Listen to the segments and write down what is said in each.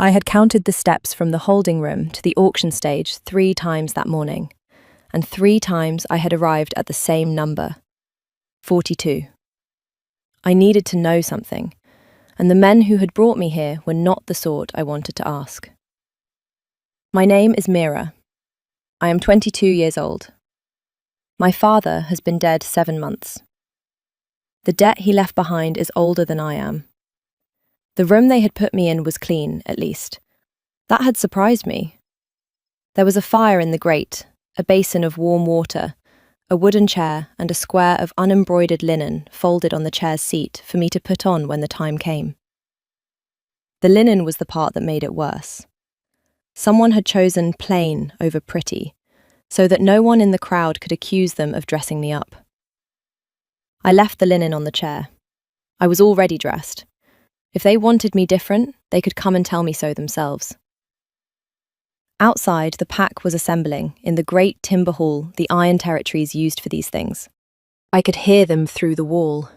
I had counted the steps from the holding room to the auction stage 3 times that morning, and 3 times I had arrived at the same number, 42. I needed to know something, and the men who had brought me here were not the sort I wanted to ask. My name is Mira. I am 22 years old. My father has been dead 7 months. The debt he left behind is older than I am. The room they had put me in was clean, at least. That had surprised me. There was a fire in the grate, a basin of warm water, a wooden chair, and a square of unembroidered linen folded on the chair's seat for me to put on when the time came. The linen was the part that made it worse. Someone had chosen plain over pretty, so that no one in the crowd could accuse them of dressing me up. I left the linen on the chair. I was already dressed. If they wanted me different, they could come and tell me so themselves. Outside, the pack was assembling in the great timber hall the Iron Territories used for these things. I could hear them through the wall.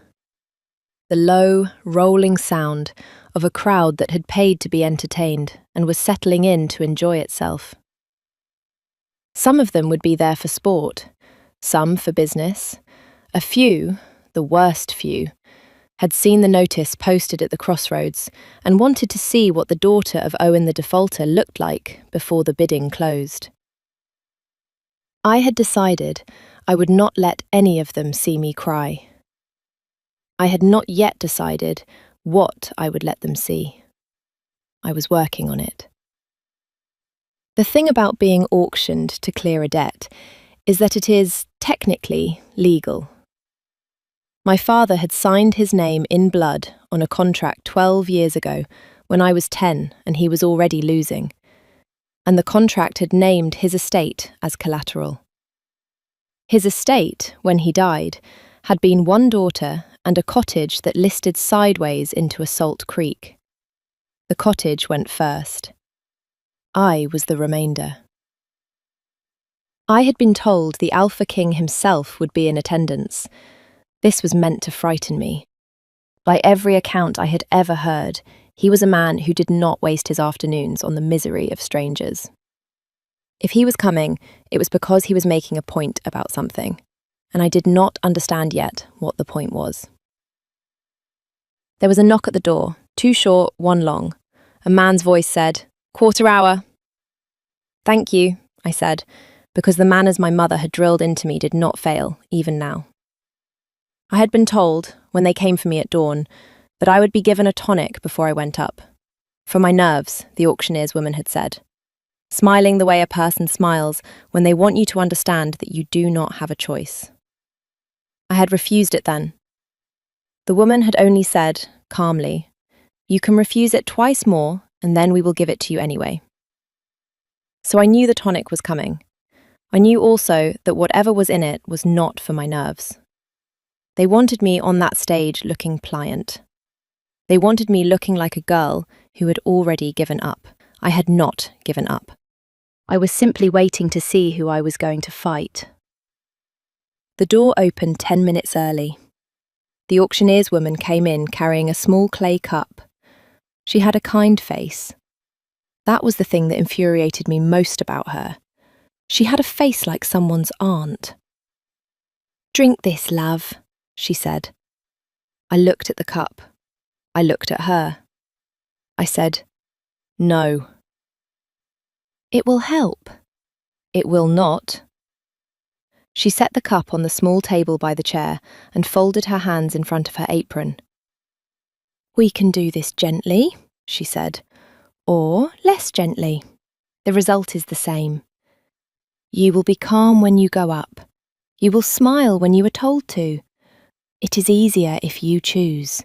The low, rolling sound of a crowd that had paid to be entertained and was settling in to enjoy itself. Some of them would be there for sport, some for business. A few, the worst few, had seen the notice posted at the crossroads and wanted to see what the daughter of Owen the Defaulter looked like before the bidding closed. I had decided I would not let any of them see me cry. I had not yet decided what I would let them see. I was working on it. The thing about being auctioned to clear a debt is that it is, technically, legal. My father had signed his name in blood on a contract 12 years ago when I was 10 and he was already losing, and the contract had named his estate as collateral. His estate, when he died, had been 1 daughter and a cottage that listed sideways into a salt creek. The cottage went first. I was the remainder. I had been told the Alpha King himself would be in attendance. This was meant to frighten me. By every account I had ever heard, he was a man who did not waste his afternoons on the misery of strangers. If he was coming, it was because he was making a point about something, and I did not understand yet what the point was. There was a knock at the door, 2 short, 1 long. A man's voice said, "Quarter hour." "Thank you," I said, because the manners my mother had drilled into me did not fail, even now. I had been told, when they came for me at dawn, that I would be given a tonic before I went up. For my nerves, the auctioneer's woman had said. Smiling the way a person smiles when they want you to understand that you do not have a choice. I had refused it then. The woman had only said, calmly, "You can refuse it 2 more, and then we will give it to you anyway." So I knew the tonic was coming. I knew also that whatever was in it was not for my nerves. They wanted me on that stage looking pliant. They wanted me looking like a girl who had already given up. I had not given up. I was simply waiting to see who I was going to fight. The door opened 10 minutes early. The auctioneer's woman came in carrying a small clay cup. She had a kind face. That was the thing that infuriated me most about her. She had a face like someone's aunt. "Drink this, love," she said. I looked at the cup. I looked at her. I said, "No." "It will help." "It will not." She set the cup on the small table by the chair and folded her hands in front of her apron. "We can do this gently," she said, "or less gently. The result is the same. You will be calm when you go up. You will smile when you are told to. It is easier if you choose."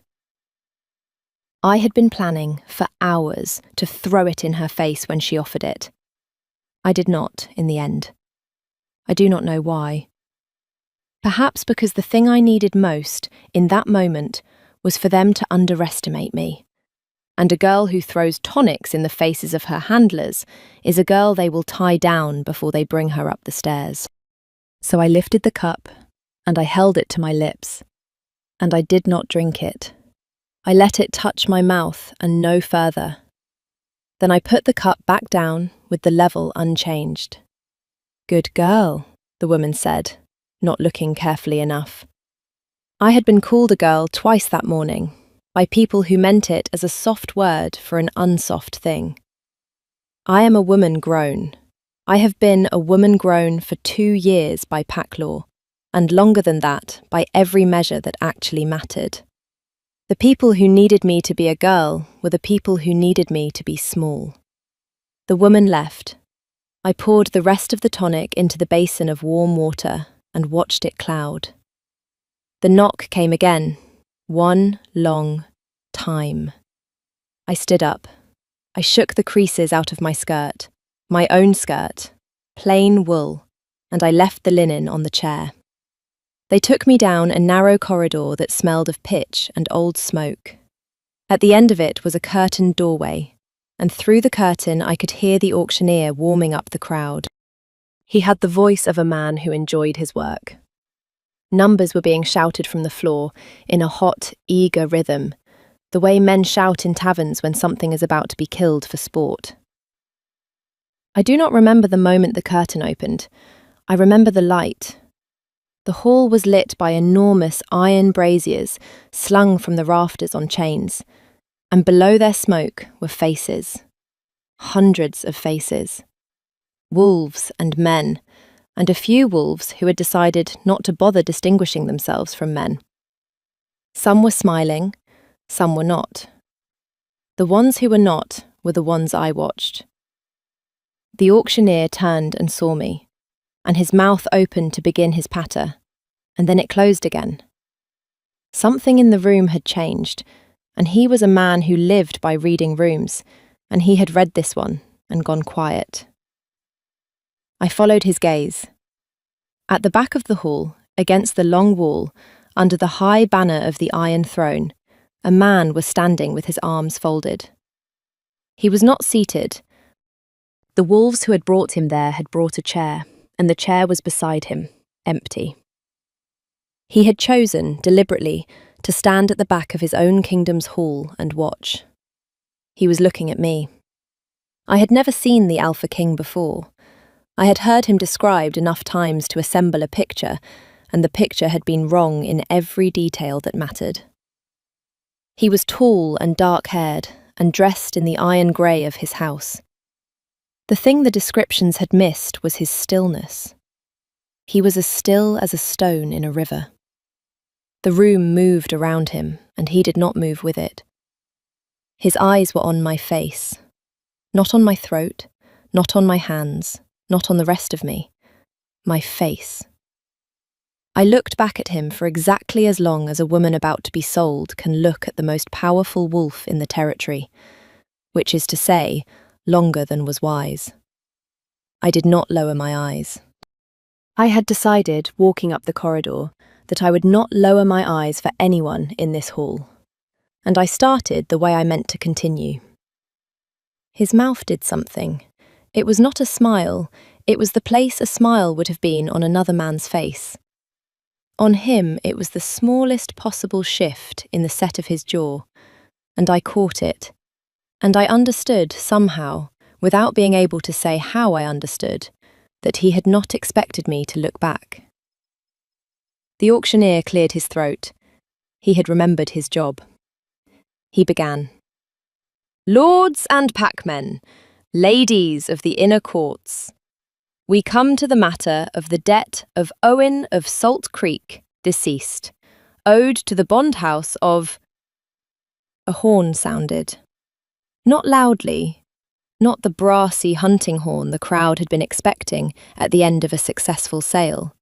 I had been planning for hours to throw it in her face when she offered it. I did not, in the end. I do not know why. Perhaps because the thing I needed most, in that moment, was for them to underestimate me. And a girl who throws tonics in the faces of her handlers is a girl they will tie down before they bring her up the stairs. So I lifted the cup, and I held it to my lips, and I did not drink it. I let it touch my mouth and no further. Then I put the cup back down with the level unchanged. "Good girl," the woman said, not looking carefully enough. I had been called a girl twice that morning, by people who meant it as a soft word for an unsoft thing. I am a woman grown. I have been a woman grown for 2 years by pack law, and longer than that by every measure that actually mattered. The people who needed me to be a girl were the people who needed me to be small. The woman left. I poured the rest of the tonic into the basin of warm water and watched it cloud. The knock came again, one long time. I stood up. I shook the creases out of my skirt, my own skirt, plain wool, and I left the linen on the chair. They took me down a narrow corridor that smelled of pitch and old smoke. At the end of it was a curtained doorway, and through the curtain I could hear the auctioneer warming up the crowd. He had the voice of a man who enjoyed his work. Numbers were being shouted from the floor in a hot, eager rhythm, the way men shout in taverns when something is about to be killed for sport. I do not remember the moment the curtain opened. I remember the light. The hall was lit by enormous iron braziers slung from the rafters on chains, and below their smoke were faces. Hundreds of faces. Wolves and men, and a few wolves who had decided not to bother distinguishing themselves from men. Some were smiling, some were not. The ones who were not were the ones I watched. The auctioneer turned and saw me, and his mouth opened to begin his patter, and then it closed again. Something in the room had changed, and he was a man who lived by reading rooms, and he had read this one and gone quiet. I followed his gaze. At the back of the hall, against the long wall, under the high banner of the Iron Throne, a man was standing with his arms folded. He was not seated. The wolves who had brought him there had brought a chair, and the chair was beside him, empty. He had chosen, deliberately, to stand at the back of his own kingdom's hall and watch. He was looking at me. I had never seen the Alpha King before. I had heard him described enough times to assemble a picture, and the picture had been wrong in every detail that mattered. He was tall and dark-haired, and dressed in the iron grey of his house. The thing the descriptions had missed was his stillness. He was as still as a stone in a river. The room moved around him, and he did not move with it. His eyes were on my face, not on my throat, not on my hands, not on the rest of me. My face. I looked back at him for exactly as long as a woman about to be sold can look at the most powerful wolf in the territory, which is to say, longer than was wise. I did not lower my eyes. I had decided, walking up the corridor, that I would not lower my eyes for anyone in this hall, and I started the way I meant to continue. His mouth did something. It was not a smile, it was the place a smile would have been on another man's face. On him it was the smallest possible shift in the set of his jaw, and I caught it, and I understood somehow, without being able to say how I understood, that he had not expected me to look back. The auctioneer cleared his throat. He had remembered his job. He began. "Lords and packmen, ladies of the inner courts, we come to the matter of the debt of Owen of Salt Creek, deceased, owed to the bond house of—" A horn sounded. Not loudly, not the brassy hunting horn the crowd had been expecting at the end of a successful sale.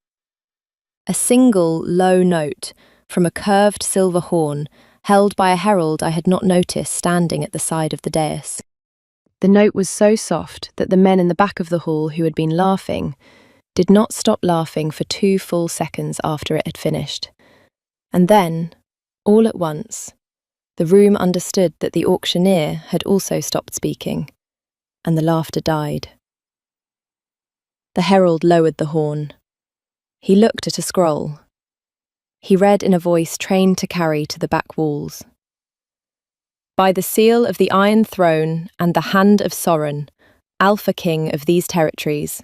A single low note from a curved silver horn held by a herald I had not noticed standing at the side of the dais. The note was so soft that the men in the back of the hall who had been laughing did not stop laughing for 2 full seconds after it had finished. And then, all at once, the room understood that the auctioneer had also stopped speaking, and the laughter died. The herald lowered the horn. He looked at a scroll. He read in a voice trained to carry to the back walls. By the seal of the Iron Throne and the hand of Soren, Alpha King of these territories,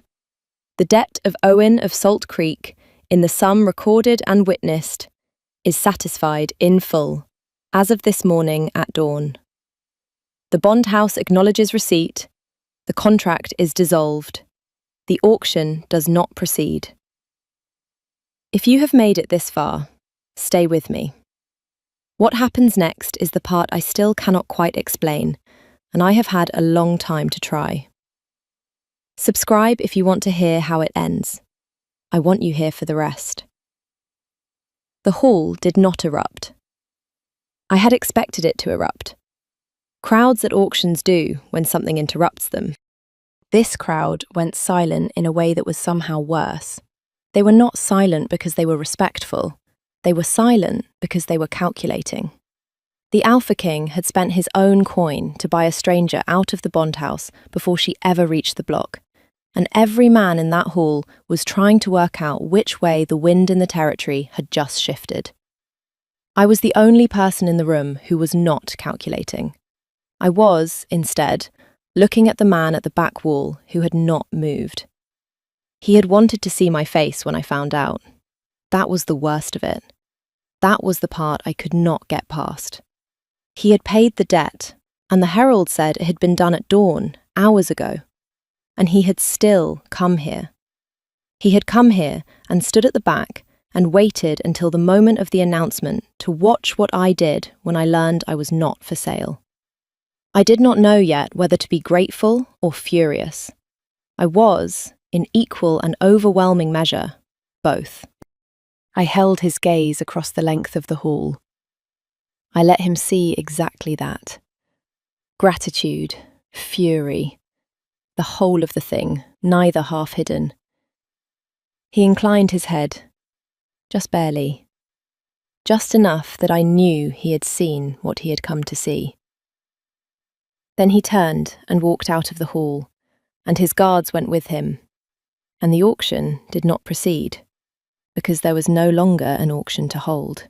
the debt of Owen of Salt Creek, in the sum recorded and witnessed, is satisfied in full, as of this morning at dawn. The bond house acknowledges receipt, the contract is dissolved, the auction does not proceed. If you have made it this far, stay with me. What happens next is the part I still cannot quite explain, and I have had a long time to try. Subscribe if you want to hear how it ends. I want you here for the rest. The hall did not erupt. I had expected it to erupt. Crowds at auctions do when something interrupts them. This crowd went silent in a way that was somehow worse. They were not silent because they were respectful. They were silent because they were calculating. The Alpha King had spent his own coin to buy a stranger out of the bond house before she ever reached the block, and every man in that hall was trying to work out which way the wind in the territory had just shifted. I was the only person in the room who was not calculating. I was, instead, looking at the man at the back wall who had not moved. He had wanted to see my face when I found out. That was the worst of it. That was the part I could not get past. He had paid the debt, and the herald said it had been done at dawn, hours ago. And he had still come here. He had come here and stood at the back and waited until the moment of the announcement to watch what I did when I learned I was not for sale. I did not know yet whether to be grateful or furious. I was, in equal and overwhelming measure, both. I held his gaze across the length of the hall. I let him see exactly that. Gratitude, fury, the whole of the thing, neither half hidden. He inclined his head, just barely, just enough that I knew he had seen what he had come to see. Then he turned and walked out of the hall, and his guards went with him, and the auction did not proceed, because there was no longer an auction to hold.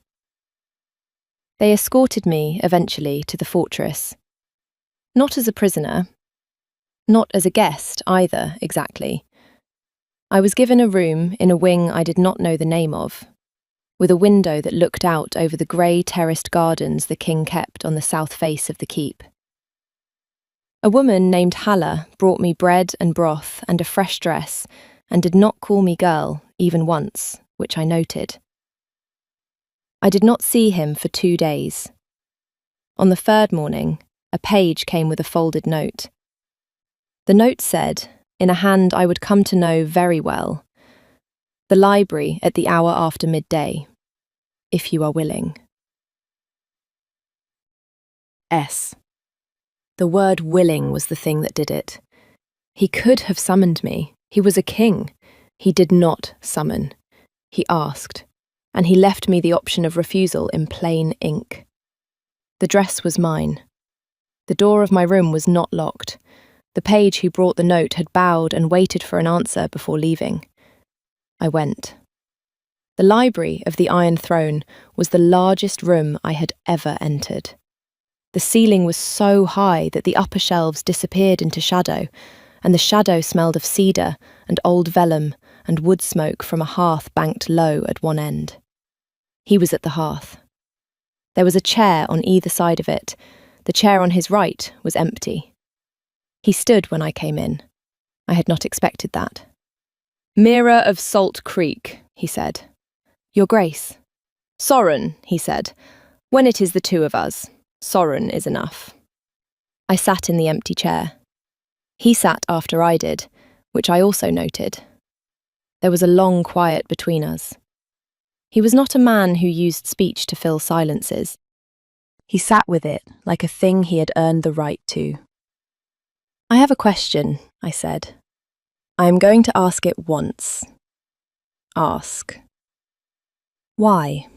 They escorted me, eventually, to the fortress. Not as a prisoner, not as a guest either, exactly. I was given a room in a wing I did not know the name of, with a window that looked out over the grey terraced gardens the king kept on the south face of the keep. A woman named Halla brought me bread and broth and a fresh dress, and did not call me girl, even once, which I noted. I did not see him for 2 days. On the third morning, a page came with a folded note. The note said, in a hand I would come to know very well, "The library at the hour after midday, if you are willing." S. The word willing was the thing that did it. He could have summoned me. He was a king. He did not summon. He asked, and he left me the option of refusal in plain ink. The dress was mine. The door of my room was not locked. The page who brought the note had bowed and waited for an answer before leaving. I went. The library of the Iron Throne was the largest room I had ever entered. The ceiling was so high that the upper shelves disappeared into shadow, and the shadow smelled of cedar and old vellum and wood smoke from a hearth banked low at one end. He was at the hearth. There was a chair on either side of it. The chair on his right was empty. He stood when I came in. I had not expected that. "Mirror of Salt Creek," he said. "Your Grace." "Soren," he said. "When it is the two of us, Soren is enough." I sat in the empty chair. He sat after I did, which I also noted. There was a long quiet between us. He was not a man who used speech to fill silences. He sat with it like a thing he had earned the right to. "I have a question," I said. "I am going to ask it once." "Ask." "Why?"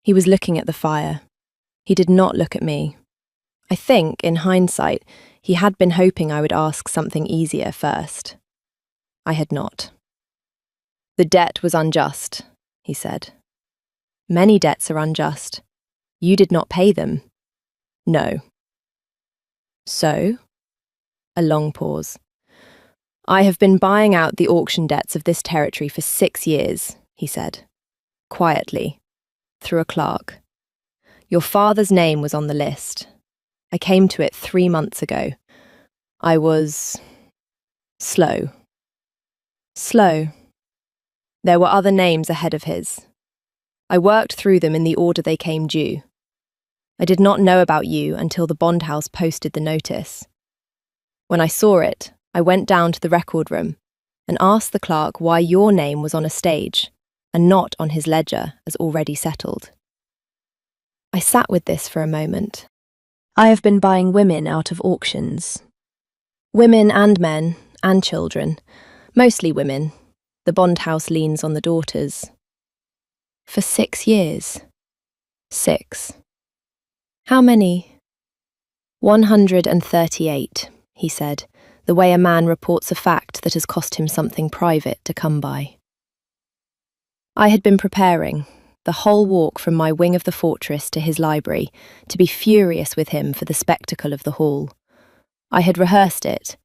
He was looking at the fire. He did not look at me. I think, in hindsight, he had been hoping I would ask something easier first. I had not. "The debt was unjust," he said. "Many debts are unjust. You did not pay them. No. So? A long pause. I have been buying out the auction debts of this territory for 6 years, he said, quietly, through a clerk. Your father's name was on the list. I came to it 3 months ago. I was slow. Slow. There were other names ahead of his. I worked through them in the order they came due. I did not know about you until the bond house posted the notice. When I saw it, I went down to the record room and asked the clerk why your name was on a stage and not on his ledger as already settled. I sat with this for a moment. I have been buying women out of auctions. Women and men and children, mostly women. The bond house leans on the daughters. For 6 years. 6. How many? 138, he said, the way a man reports a fact that has cost him something private to come by. I had been preparing, the whole walk from my wing of the fortress to his library, to be furious with him for the spectacle of the hall. I had rehearsed it.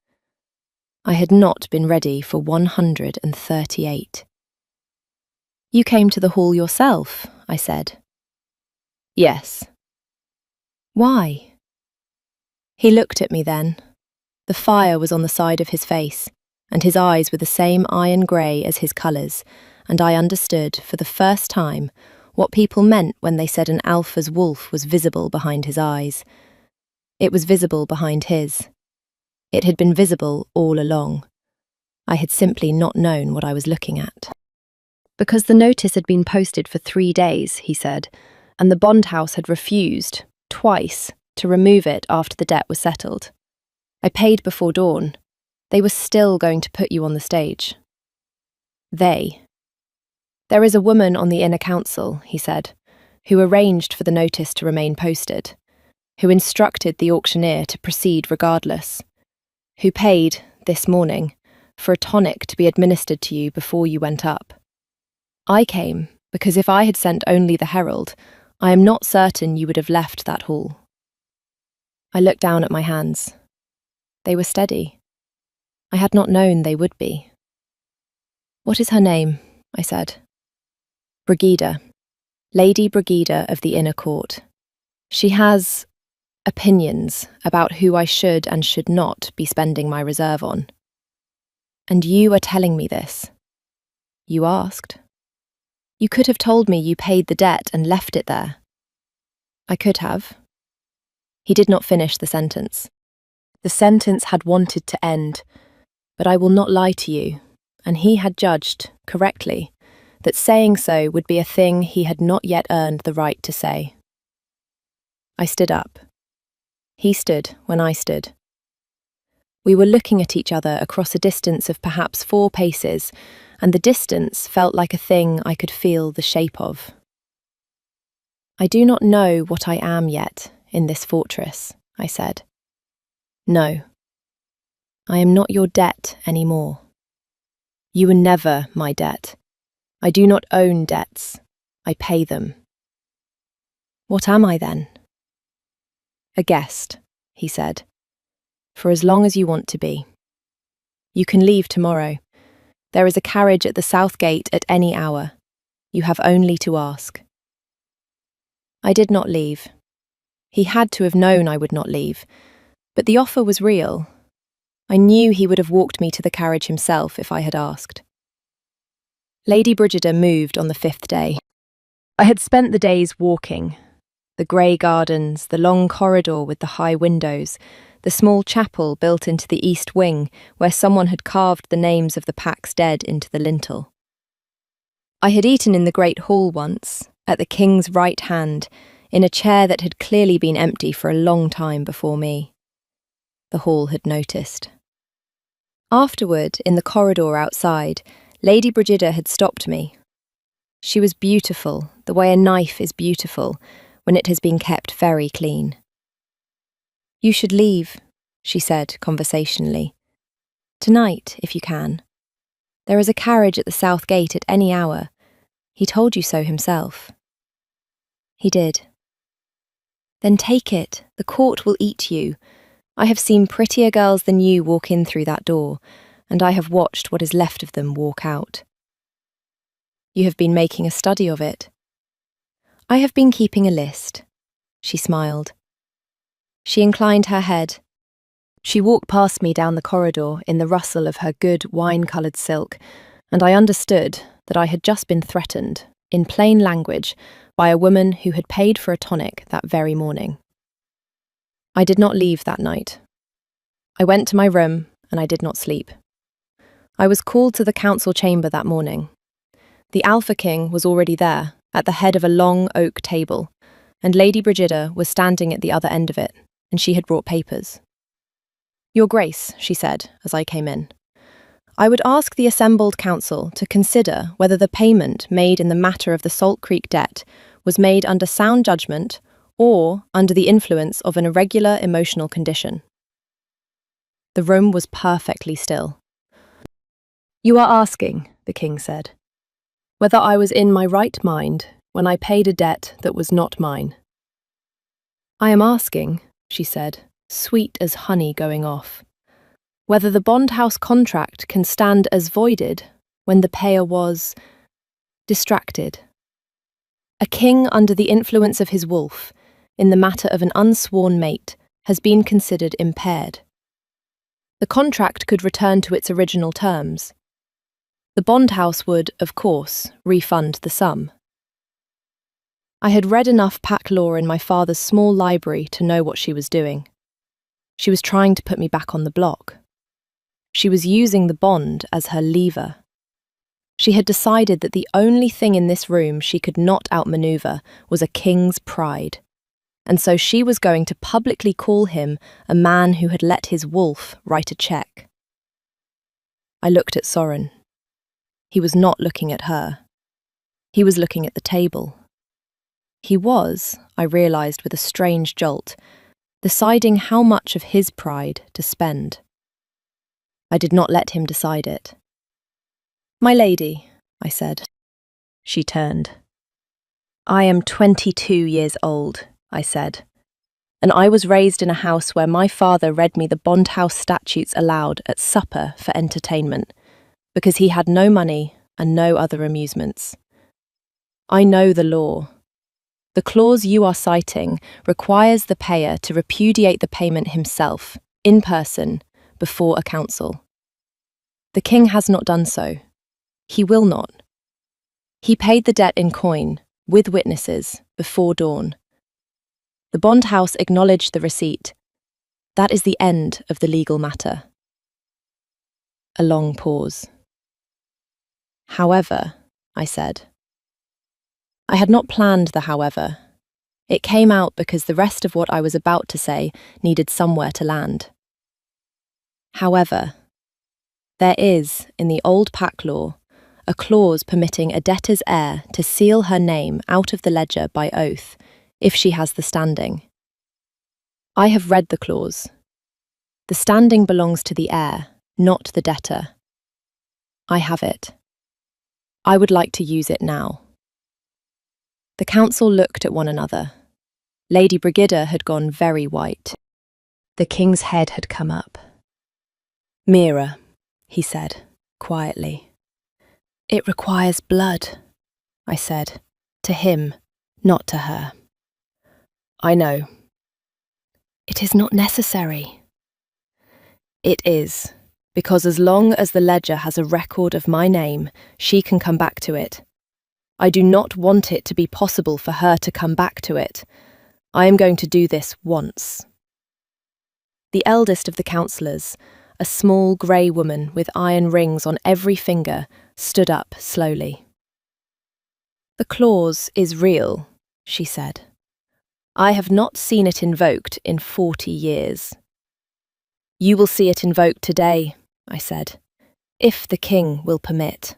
I had not been ready for 138. You came to the hall yourself, I said. Yes. Why? He looked at me then. The fire was on the side of his face, and his eyes were the same iron grey as his colours, and I understood, for the first time, what people meant when they said an alpha's wolf was visible behind his eyes. It was visible behind his. It had been visible all along. I had simply not known what I was looking at. Because the notice had been posted for 3 days, he said, and the bond house had refused, twice, to remove it after the debt was settled. I paid before dawn. They were still going to put you on the stage. They. There is a woman on the inner council, he said, who arranged for the notice to remain posted, who instructed the auctioneer to proceed regardless, who paid, this morning, for a tonic to be administered to you before you went up. I came because if I had sent only the herald, I am not certain you would have left that hall. I looked down at my hands. They were steady. I had not known they would be. What is her name? I said. Brigida. Lady Brigida of the Inner Court. She has opinions about who I should and should not be spending my reserve on. And you are telling me this. You asked. You could have told me you paid the debt and left it there. I could have. He did not finish the sentence. The sentence had wanted to end, but I will not lie to you, and he had judged, correctly, that saying so would be a thing he had not yet earned the right to say. I stood up. He stood when I stood. We were looking at each other across a distance of perhaps 4 paces, and the distance felt like a thing I could feel the shape of. I do not know what I am yet in this fortress, I said. No. I am not your debt any more. You were never my debt. I do not own debts. I pay them. What am I then? A guest, he said, for as long as you want to be. You can leave tomorrow. There is a carriage at the south gate at any hour. You have only to ask. I did not leave. He had to have known I would not leave, but the offer was real. I knew he would have walked me to the carriage himself if I had asked. Lady Brigida moved on the 5th day. I had spent the days walking. The grey gardens, the long corridor with the high windows, the small chapel built into the east wing where someone had carved the names of the Pack's dead into the lintel. I had eaten in the great hall once, at the king's right hand, in a chair that had clearly been empty for a long time before me. The hall had noticed. Afterward, in the corridor outside, Lady Brigida had stopped me. She was beautiful, the way a knife is beautiful, when it has been kept very clean. You should leave, she said conversationally. Tonight, if you can. There is a carriage at the south gate at any hour. He told you so himself. He did. Then take it. The court will eat you. I have seen prettier girls than you walk in through that door, and I have watched what is left of them walk out. You have been making a study of it. I have been keeping a list. She smiled. She inclined her head. She walked past me down the corridor in the rustle of her good wine-coloured silk, and I understood that I had just been threatened, in plain language, by a woman who had paid for a tonic that very morning. I did not leave that night. I went to my room and I did not sleep. I was called to the council chamber that morning. The Alpha King was already there, at the head of a long oak table, and Lady Brigida was standing at the other end of it, and she had brought papers. "Your Grace," she said as I came in, "I would ask the assembled council to consider whether the payment made in the matter of the Salt Creek debt was made under sound judgment or under the influence of an irregular emotional condition." The room was perfectly still. "You are asking," the king said, "whether I was in my right mind when I paid a debt that was not mine." "I am asking," she said, sweet as honey going off, "whether the bond house contract can stand as voided when the payer was distracted. A king under the influence of his wolf, in the matter of an unsworn mate, has been considered impaired. The contract could return to its original terms. The bond house would, of course, refund the sum." I had read enough pack law in my father's small library to know what she was doing. She was trying to put me back on the block. She was using the bond as her lever. She had decided that the only thing in this room she could not outmaneuver was a king's pride, and so she was going to publicly call him a man who had let his wolf write a cheque. I looked at Soren. He was not looking at her. He was looking at the table. He was, I realised with a strange jolt, deciding how much of his pride to spend. I did not let him decide it. "My lady," I said. She turned. "I am 22 years old," I said, "and I was raised in a house where my father read me the bond house statutes aloud at supper for entertainment, because he had no money and no other amusements. I know the law. The clause you are citing requires the payer to repudiate the payment himself, in person, before a council. The king has not done so. He will not. He paid the debt in coin, with witnesses, before dawn. The bond house acknowledged the receipt. That is the end of the legal matter." A long pause. "However," I said. I had not planned the however. It came out because the rest of what I was about to say needed somewhere to land. "However, there is, in the old pack law, a clause permitting a debtor's heir to seal her name out of the ledger by oath, if she has the standing. I have read the clause. The standing belongs to the heir, not the debtor. I have it. I would like to use it now." The council looked at one another. Lady Brigida had gone very white. The king's head had come up. "Mira," he said, quietly. "It requires blood," I said, to him, not to her. "I know." "It is not necessary." "It is, because as long as the ledger has a record of my name, she can come back to it. I do not want it to be possible for her to come back to it. I am going to do this once." The eldest of the councillors, a small grey woman with iron rings on every finger, stood up slowly. "The clause is real," she said. "I have not seen it invoked in 40 years. You will see it invoked today," I said, "if the king will permit."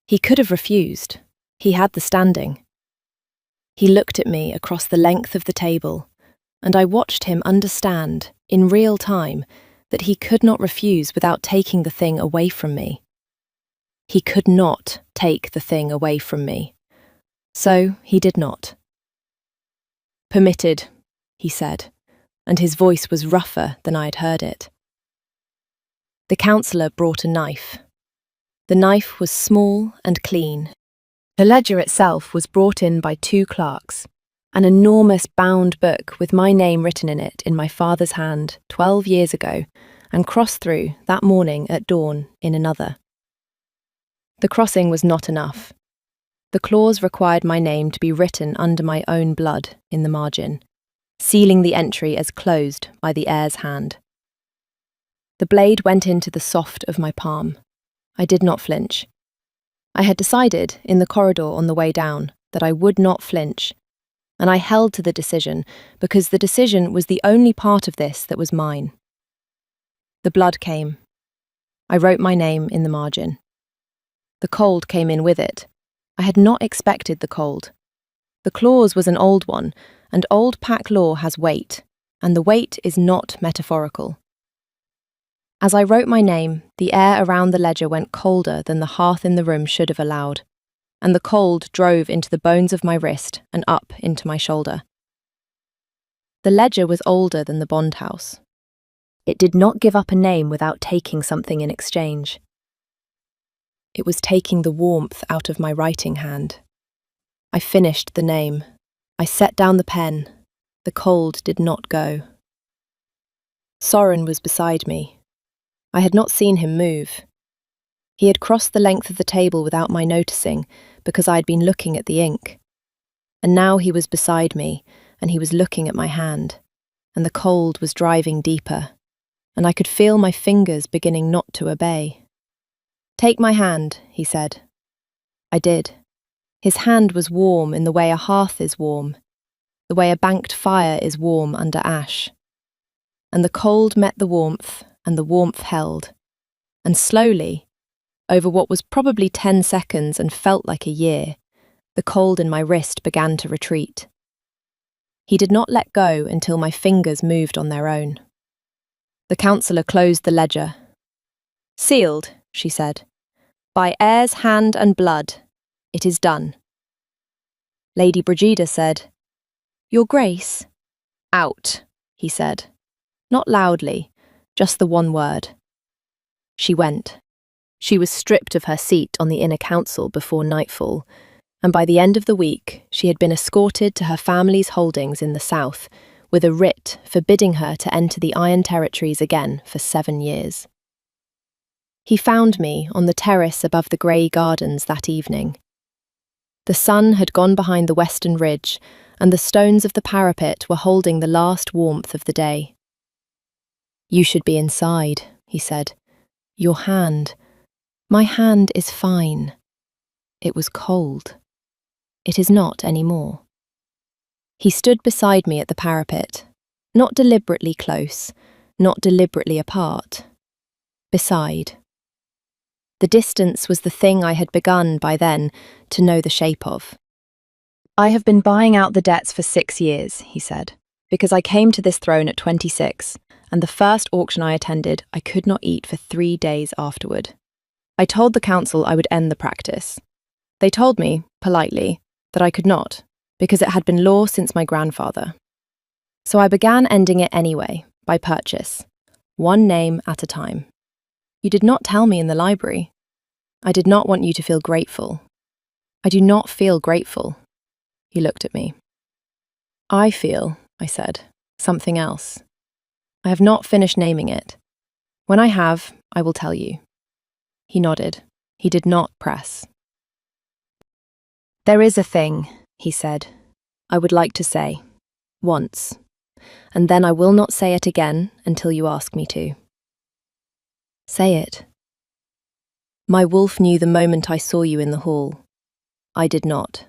He could have refused. He had the standing. He looked at me across the length of the table, and I watched him understand, in real time, that he could not refuse without taking the thing away from me. He could not take the thing away from me. So he did not. Permitted, he said, and his voice was rougher than I had heard it. The counsellor brought a knife. The knife was small and clean. The ledger itself was brought in by 2 clerks, an enormous bound book with my name written in it in my father's hand 12 years ago, and crossed through that morning at dawn in another. The crossing was not enough. The clause required my name to be written under my own blood in the margin, sealing the entry as closed by the heir's hand. The blade went into the soft of my palm. I did not flinch. I had decided, in the corridor on the way down, that I would not flinch, and I held to the decision because the decision was the only part of this that was mine. The blood came. I wrote my name in the margin. The cold came in with it. I had not expected the cold. The clause was an old one, and old pack law has weight, and the weight is not metaphorical. As I wrote my name, the air around the ledger went colder than the hearth in the room should have allowed, and the cold drove into the bones of my wrist and up into my shoulder. The ledger was older than the bond house. It did not give up a name without taking something in exchange. It was taking the warmth out of my writing hand. I finished the name. I set down the pen. The cold did not go. Soren was beside me. I had not seen him move. He had crossed the length of the table without my noticing because I had been looking at the ink. And now he was beside me, and he was looking at my hand, and the cold was driving deeper, and I could feel my fingers beginning not to obey. "Take my hand," he said. I did. His hand was warm in the way a hearth is warm, the way a banked fire is warm under ash. And the cold met the warmth, and the warmth held. And slowly, over what was probably 10 seconds and felt like a year, the cold in my wrist began to retreat. He did not let go until my fingers moved on their own. The counsellor closed the ledger. "Sealed," she said. "By heir's hand and blood. It is done." Lady Brigida said, "Your Grace." "Out," he said. Not loudly, just the one word. She went. She was stripped of her seat on the inner council before nightfall, and by the end of the week she had been escorted to her family's holdings in the south, with a writ forbidding her to enter the Iron Territories again for 7 years. He found me on the terrace above the grey gardens that evening. The sun had gone behind the western ridge, and the stones of the parapet were holding the last warmth of the day. "You should be inside," he said. "Your hand. My hand is fine. It was cold. It is not any more." He stood beside me at the parapet, not deliberately close, not deliberately apart. Beside. The distance was the thing I had begun by then to know the shape of. "I have been buying out the debts for 6 years," he said, "because I came to this throne at 26, and the first auction I attended I could not eat for 3 days afterward. I told the council I would end the practice. They told me, politely, that I could not, because it had been law since my grandfather. So I began ending it anyway, by purchase, one name at a time. You did not tell me in the library. I did not want you to feel grateful. I do not feel grateful." He looked at me. "I feel," I said, "something else. I have not finished naming it. When I have, I will tell you." He nodded. He did not press. "There is a thing," he said, "I would like to say. Once. And then I will not say it again until you ask me to." "Say it." "My wolf knew the moment I saw you in the hall. I did not.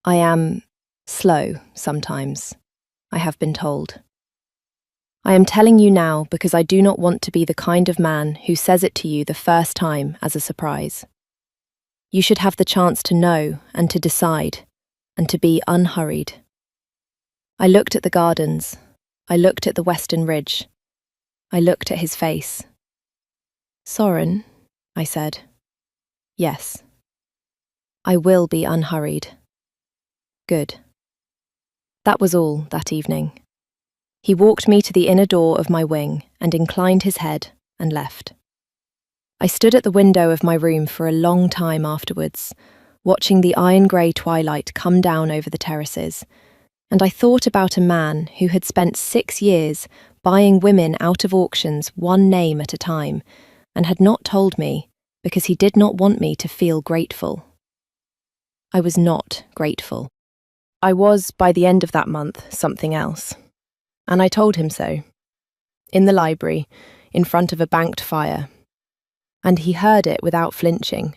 I am slow sometimes, I have been told. I am telling you now because I do not want to be the kind of man who says it to you the first time as a surprise. You should have the chance to know and to decide, and to be unhurried." I looked at the gardens. I looked at the western ridge. I looked at his face. "Soren," I said. "Yes. I will be unhurried." "Good." That was all that evening. He walked me to the inner door of my wing and inclined his head and left. I stood at the window of my room for a long time afterwards, watching the iron-grey twilight come down over the terraces, and I thought about a man who had spent 6 years buying women out of auctions one name at a time, and had not told me because he did not want me to feel grateful. I was not grateful. I was, by the end of that month, something else. And I told him so. In the library, in front of a banked fire. And he heard it without flinching.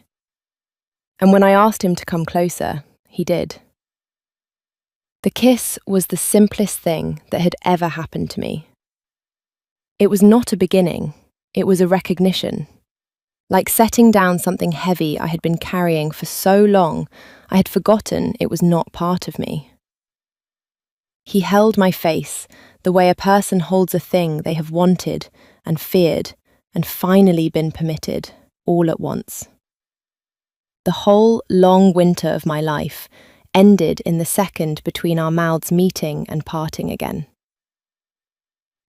And when I asked him to come closer, he did. The kiss was the simplest thing that had ever happened to me. It was not a beginning, it was a recognition. Like setting down something heavy I had been carrying for so long, I had forgotten it was not part of me. He held my face the way a person holds a thing they have wanted and feared and finally been permitted, all at once. The whole long winter of my life ended in the second between our mouths meeting and parting again.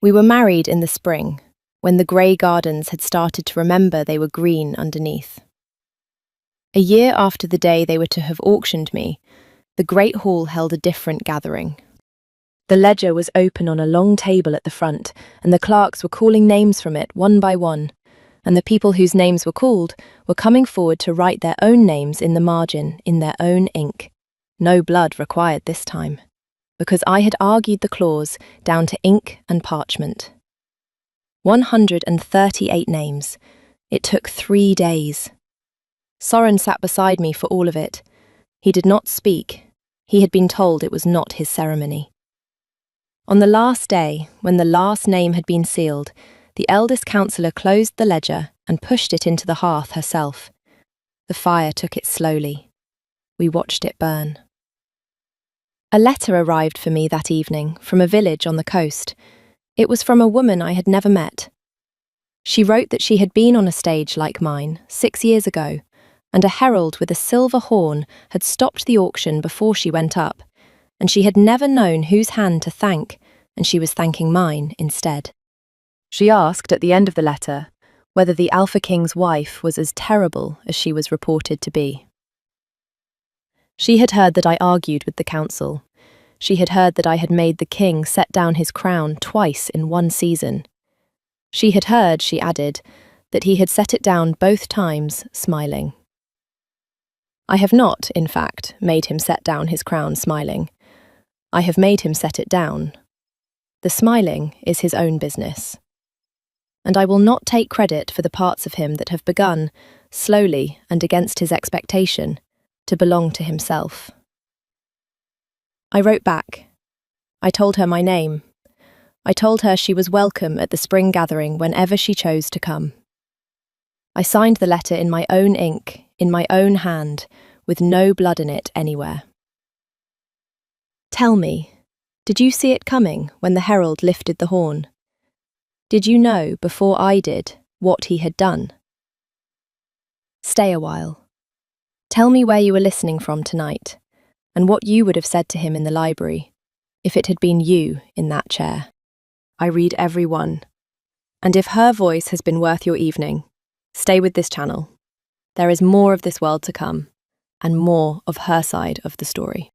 We were married in the spring, when the grey gardens had started to remember they were green underneath. A year after the day they were to have auctioned me, the Great Hall held a different gathering. The ledger was open on a long table at the front, and the clerks were calling names from it one by one, and the people whose names were called were coming forward to write their own names in the margin in their own ink. No blood required this time, because I had argued the clause down to ink and parchment. 138 names. It took 3 days. Soren sat beside me for all of it. He did not speak. He had been told it was not his ceremony. On the last day, when the last name had been sealed, the eldest councillor closed the ledger and pushed it into the hearth herself. The fire took it slowly. We watched it burn. A letter arrived for me that evening from a village on the coast. It was from a woman I had never met. She wrote that she had been on a stage like mine 6 years ago, and a herald with a silver horn had stopped the auction before she went up, and she had never known whose hand to thank, and she was thanking mine instead. She asked at the end of the letter whether the Alpha King's wife was as terrible as she was reported to be. She had heard that I argued with the council. She had heard that I had made the king set down his crown twice in one season. She had heard, she added, that he had set it down both times, smiling. I have not, in fact, made him set down his crown smiling. I have made him set it down. The smiling is his own business. And I will not take credit for the parts of him that have begun, slowly and against his expectation, to belong to himself. I wrote back. I told her my name. I told her she was welcome at the spring gathering whenever she chose to come. I signed the letter in my own ink, in my own hand, with no blood in it anywhere. Tell me, did you see it coming when the herald lifted the horn? Did you know, before I did, what he had done? Stay a while. Tell me where you were listening from tonight, and what you would have said to him in the library, if it had been you in that chair. I read every one. And if her voice has been worth your evening, stay with this channel. There is more of this world to come, and more of her side of the story.